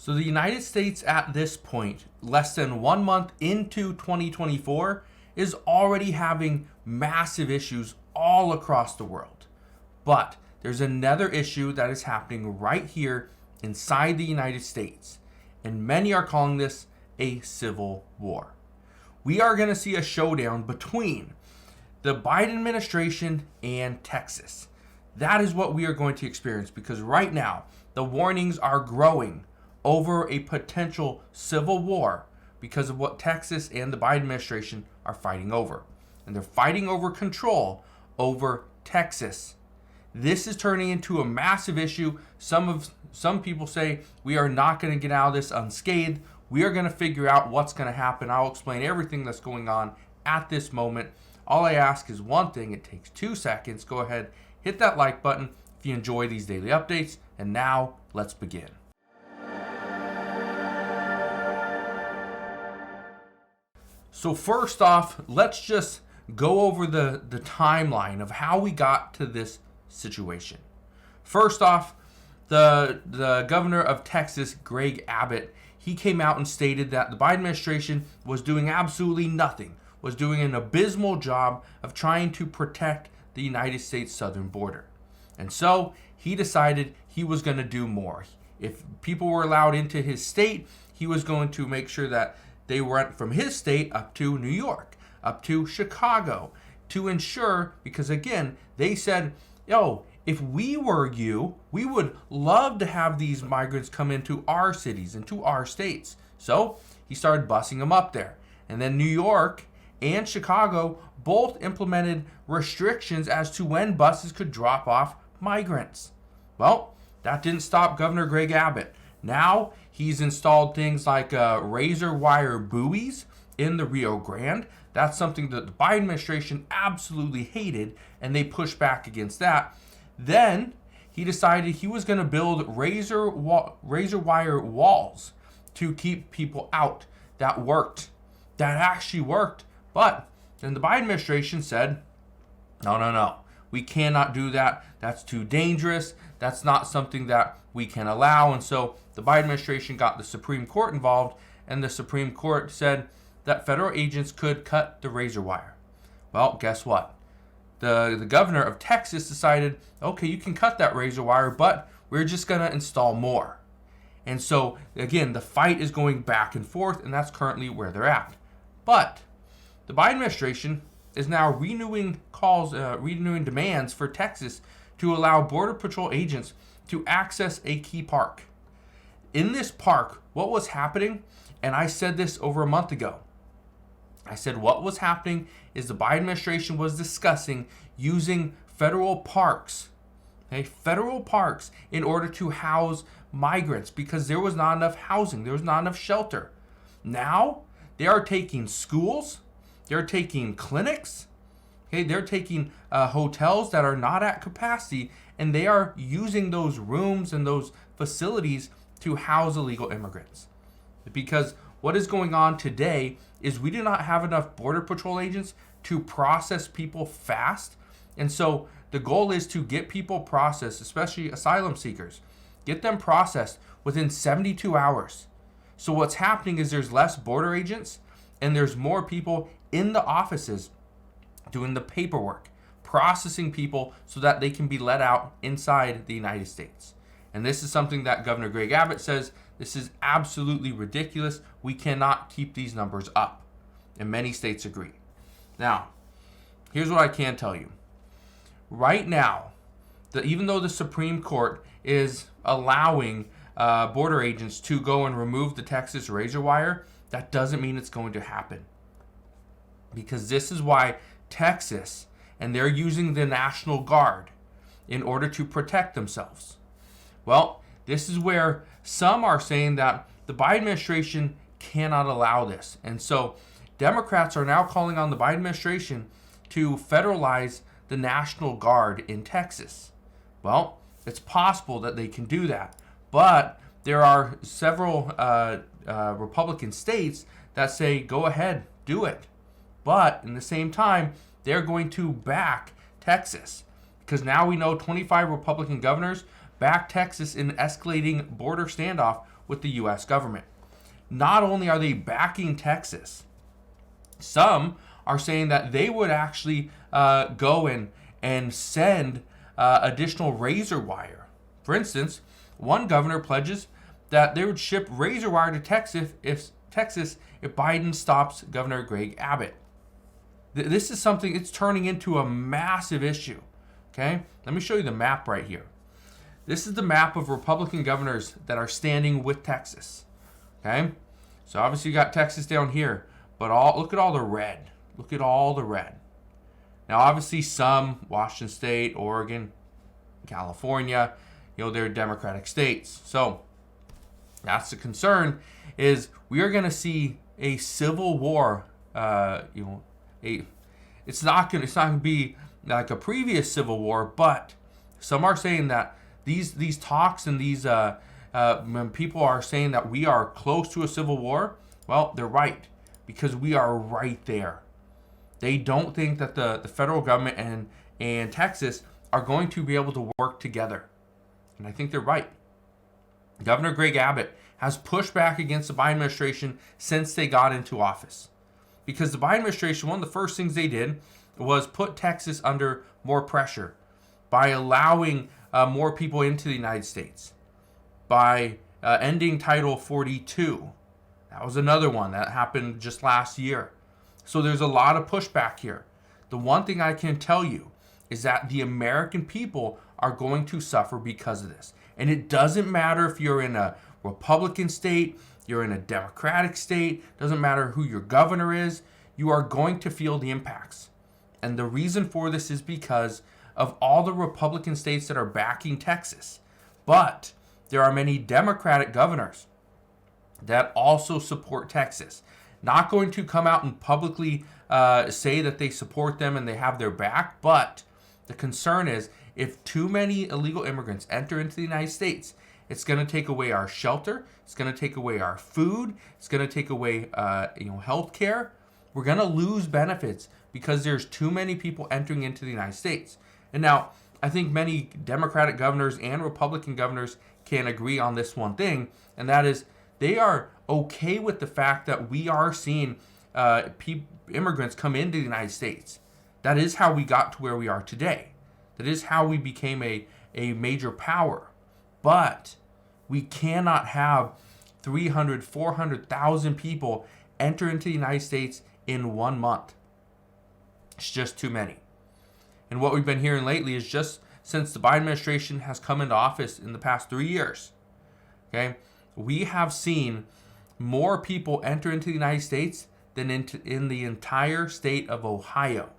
So the United States at this point, less than 1 month into 2024, is already having massive issues all across the world. But there's another issue that is happening right here inside the United States, and many are calling this a civil war. We are going to see a showdown between the Biden administration and Texas. That is what we are going to experience, because right now the warnings are growing over a potential civil war because of what Texas and the Biden administration are fighting over. And they're fighting over control over Texas. This is turning into a massive issue. Some people say we are not going to get out of this unscathed. We are going to figure out what's going to happen. I'll explain everything that's going on at this moment. All I ask is one thing. It takes 2 seconds. Go ahead, hit that like button if you enjoy these daily updates. And now let's begin. So first off, let's just go over the timeline of how we got to this situation. First off, the governor of Texas, Greg Abbott, he came out and stated that the Biden administration was doing absolutely nothing, was doing an abysmal job of trying to protect the United States southern border. And so he decided he was going to do more. If people were allowed into his state, he was going to make sure that they went from his state up to New York, up to Chicago, to ensure, because again, they said, yo, if we were you, we would love to have these migrants come into our cities, into our states. So he started busing them up there. And then New York and Chicago both implemented restrictions as to when buses could drop off migrants. Well, that didn't stop Governor Greg Abbott. Now he's installed things like razor wire buoys in the Rio Grande. That's something that the Biden administration absolutely hated, and they pushed back against that. Then he decided he was going to build razor wire walls to keep people out. That worked. That actually worked. But then the Biden administration said, no. We cannot do that. That's too dangerous. That's not something that we can allow. And so the Biden administration got the Supreme Court involved, and the Supreme Court said that federal agents could cut the razor wire. Well, guess what? The governor of Texas decided, okay, you can cut that razor wire, but we're just going to install more. And so, again, the fight is going back and forth, and that's currently where they're at. But the Biden administration is now renewing demands for Texas to allow Border Patrol agents to access a key park. In this park, what was happening, and I said this over a month ago, I said what was happening is the Biden administration was discussing using federal parks in order to house migrants because there was not enough housing, there was not enough shelter. Now, they are taking schools, they're taking clinics, they're taking hotels that are not at capacity, and they are using those rooms and those facilities to house illegal immigrants. Because what is going on today is we do not have enough Border Patrol agents to process people fast. And so the goal is to get people processed, especially asylum seekers, get them processed within 72 hours. So what's happening is there's less border agents and there's more people in the offices doing the paperwork, processing people so that they can be let out inside the United States. And this is something that Governor Greg Abbott says, this is absolutely ridiculous. We cannot keep these numbers up. And many states agree. Now, here's what I can tell you. Right now, even though the Supreme Court is allowing border agents to go and remove the Texas razor wire, that doesn't mean it's going to happen. Because this is why Texas, and they're using the National Guard in order to protect themselves. Well, this is where some are saying that the Biden administration cannot allow this. And so Democrats are now calling on the Biden administration to federalize the National Guard in Texas. Well, it's possible that they can do that. But there are several Republican states that say, go ahead, do it. But in the same time, they're going to back Texas. Because now we know 25 Republican governors back Texas in an escalating border standoff with the U.S. government. Not only are they backing Texas, some are saying that they would actually go and send additional razor wire. For instance, one governor pledges that they would ship razor wire to Texas if Biden stops Governor Greg Abbott. This is something, it's turning into a massive issue. Okay, let me show you the map right here. This is the map of Republican governors that are standing with Texas. Okay, so obviously you got Texas down here, but look at all the red. Look at all the red. Now, obviously, some, Washington State, Oregon, California, they're Democratic states. So that's the concern, is we are going to see a civil war. It's not going to be like a previous civil war, but some are saying that these talks and these when people are saying that we are close to a civil war, well, they're right, because we are right there. They don't think that the federal government and Texas are going to be able to work together. And I think they're right. Governor Greg Abbott has pushed back against the Biden administration since they got into office. Because the Biden administration, one of the first things they did was put Texas under more pressure by allowing more people into the United States, by ending Title 42. That was another one that happened just last year. So there's a lot of pushback here. The one thing I can tell you is that the American people are going to suffer because of this. And it doesn't matter if you're in a Republican state, you're in a Democratic state, doesn't matter who your governor is, you are going to feel the impacts. And the reason for this is because of all the Republican states that are backing Texas. But there are many Democratic governors that also support Texas. Not going to come out and publicly say that they support them and they have their back, but the concern is if too many illegal immigrants enter into the United States, it's going to take away our shelter, it's going to take away our food, it's going to take away health care. We're going to lose benefits because there's too many people entering into the United States. And now, I think many Democratic governors and Republican governors can agree on this one thing, and that is they are okay with the fact that we are seeing immigrants come into the United States. That is how we got to where we are today. That is how we became a major power. But we cannot have 300, 400,000 people enter into the United States in 1 month. It's just too many. And what we've been hearing lately is just since the Biden administration has come into office in the past 3 years, okay, we have seen more people enter into the United States than in the entire state of Ohio.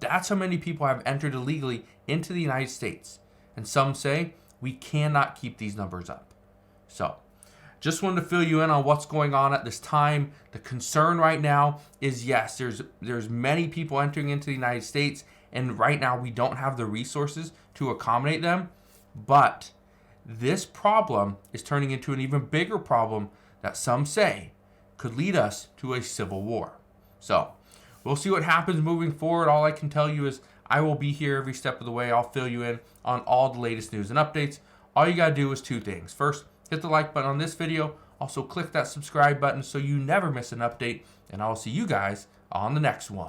That's how many people have entered illegally into the United States. And some say we cannot keep these numbers up. So, just wanted to fill you in on what's going on at this time. The concern right now is, yes, there's many people entering into the United States, and right now we don't have the resources to accommodate them. But this problem is turning into an even bigger problem that some say could lead us to a civil war. So, we'll see what happens moving forward. All I can tell you is I will be here every step of the way. I'll fill you in on all the latest news and updates. All you got to do is two things. First, hit the like button on this video. Also, click that subscribe button so you never miss an update. And I'll see you guys on the next one.